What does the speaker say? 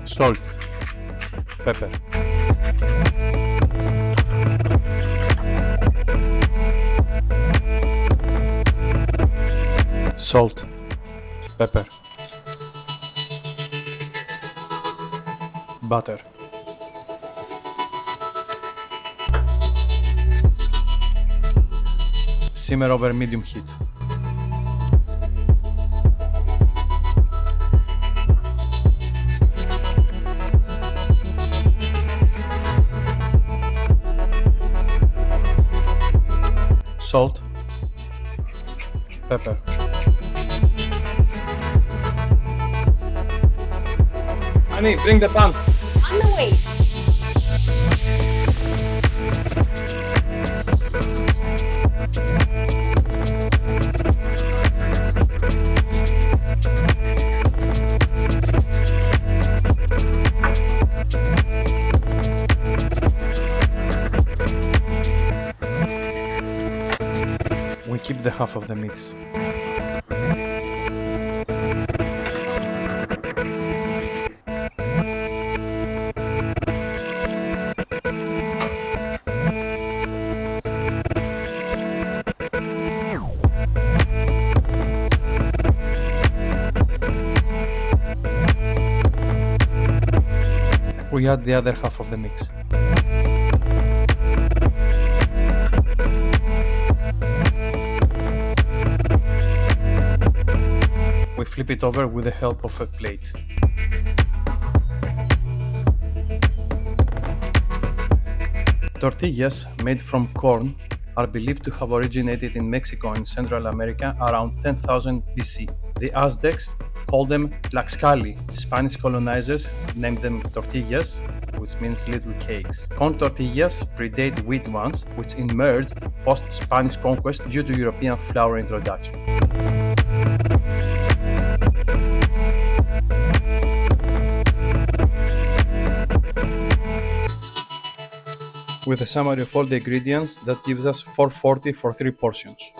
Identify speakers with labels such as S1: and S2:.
S1: Salt, pepper, salt, pepper, butter, simmer over medium heat. Salt, pepper, honey, bring the pan.
S2: On the way.
S1: We keep the half of the mix. We add the other half of the mix. We flip it over with the help of a plate. Tortillas made from corn are believed to have originated in Mexico and Central America around 10,000 BC. The Aztecs called them tlaxcali. Spanish colonizers named them tortillas, which means little cakes. Corn tortillas predate wheat ones, which emerged post-Spanish conquest due to European flour introduction. With a summary of all the ingredients, that gives us 440 for 3 portions.